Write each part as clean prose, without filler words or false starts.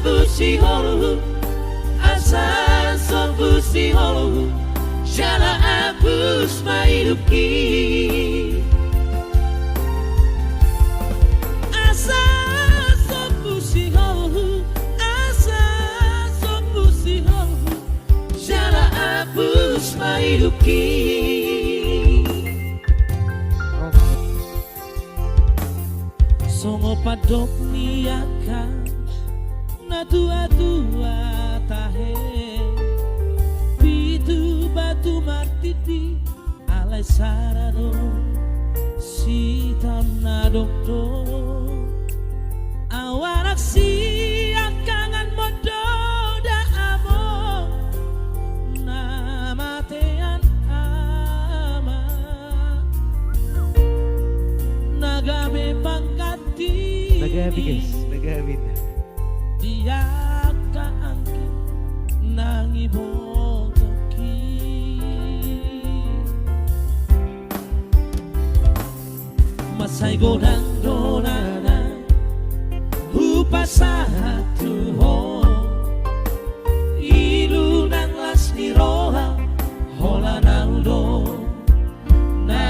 pusi holu asa so pusi holu jala abus maiduki asa so pusi holu asa so pusi holu jala abus maiduki songo padok niakan na tua-tua tahe pitu batu martiti alai sarado sitam na dokto awarak si akangan modo da amo na matean ama nagabe pangkati nagabi guys nagabi dia kaangkin nang ibotoki masay godang donana upasa tuho ilu nang lasni roha hola naudo na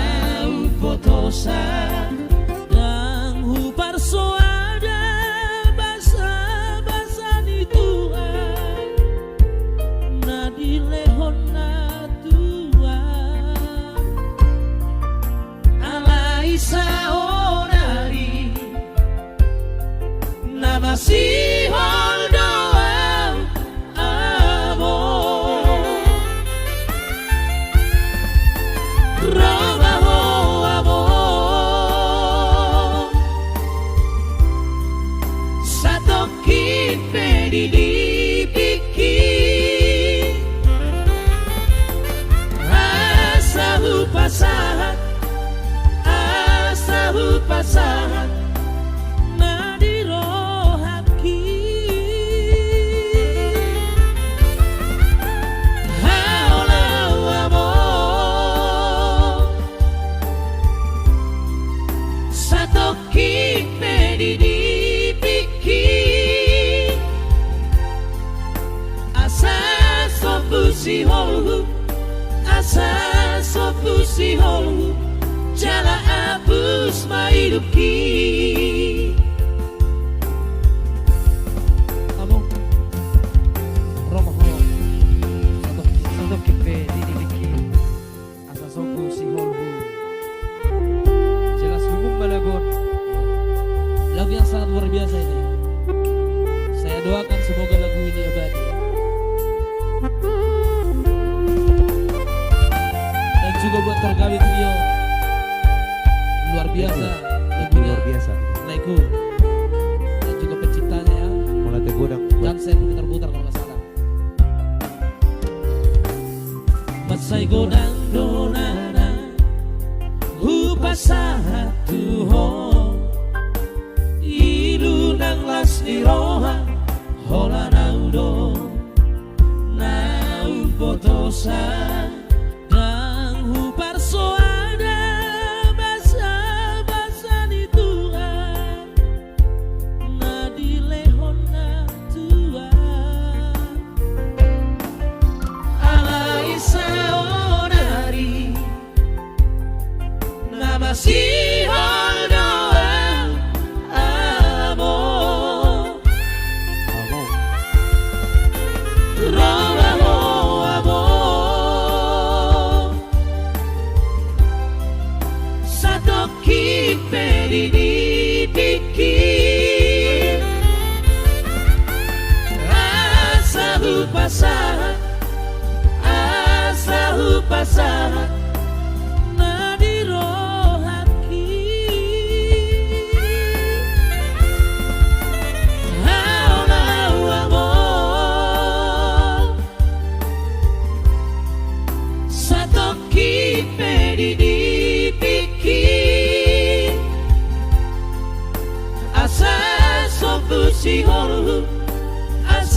upotosa nang huparsoa si hondoa amor Roma ho amor satu kipe di dipiki asa pasahat asa so pusi holu jala abus maiduki amo romo ho satu kipe didiliki asa so pusi holu jelas hubung balagon lagu yang sangat luar biasa ini saya doakan semoga lagu ini abadi juga buat tergawi video luar biasa lagunya luar biasa Laiku dan juga penciptanya ya mulai tergodang Jansen putar-putar kalau nggak salah masay godang donana upasa tuho ilu nang lasni roha hola naudo na upotosa si hondoa amor Roma ho amor satu kipe di dipiki asa pasahat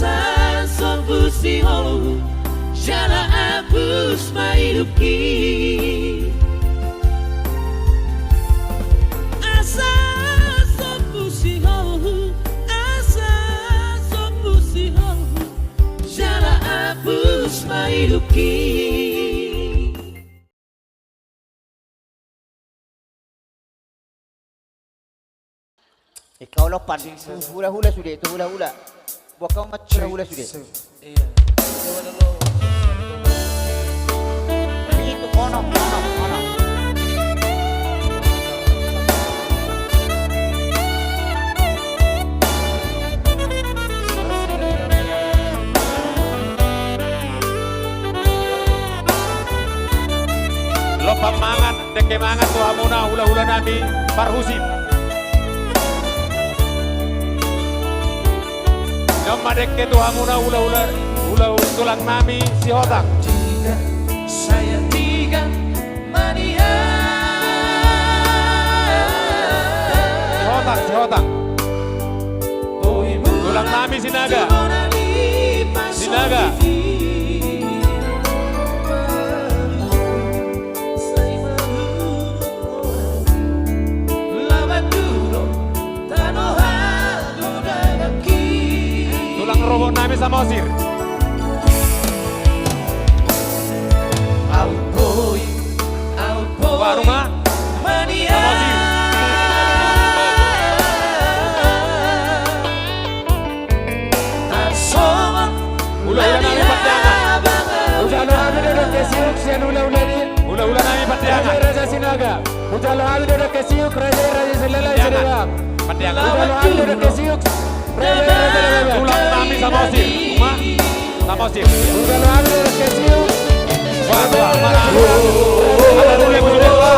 asa so pusi holu jala abus maiduki asa so pusi holu asa so pusi mailuki. Ikaw lang panding hula-hula sudah itu hula-hula. Buat kau macam hula sudah. Iya. Coba dulu. Itu kono. Lo pamangan, deke mangan tuh amuna hula-hula nabi parhusim. Nama deke tuh amuna hula-hula tulang nami si hotak. Tiga, saya tiga mania. Si hotak. Tulang nami si naga. Si naga. Tulang robot nami sama osir. Outboy, Warunga mania. sama osir. Hula-hula nami patiangan. Hula-hula nami patiangan. Patiangan. Tulang nami sama osir. Uma sama osir. Wah, marah. Ada dulu yang sudah tua.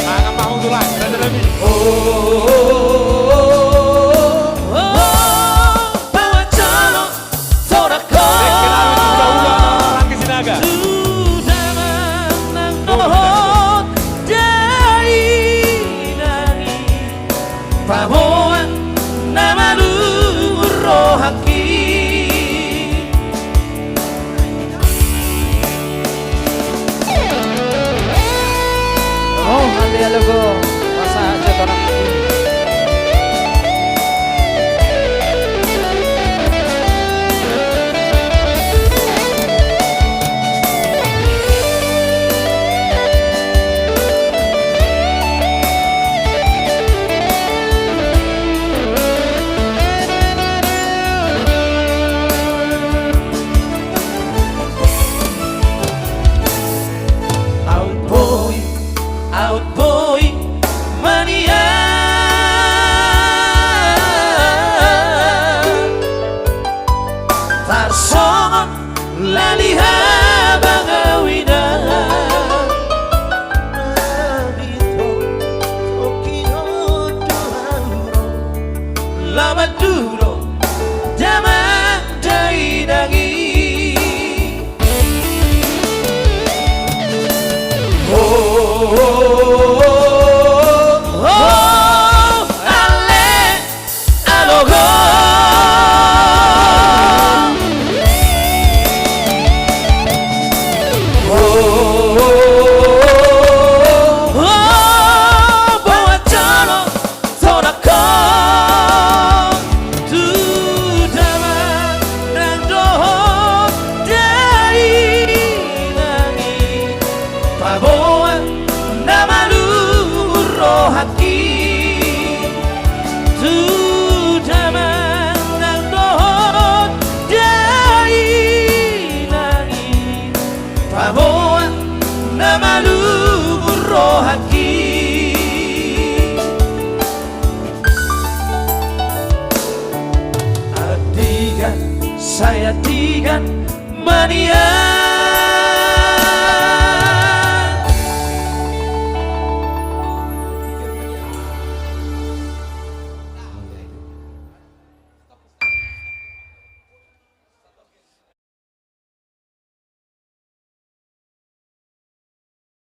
Mangang mahung tulang. Ada lebih. Outboy mania. Tarsongon laliha bangawina. Lamaduro jaman daidangi. Saya tiga mania.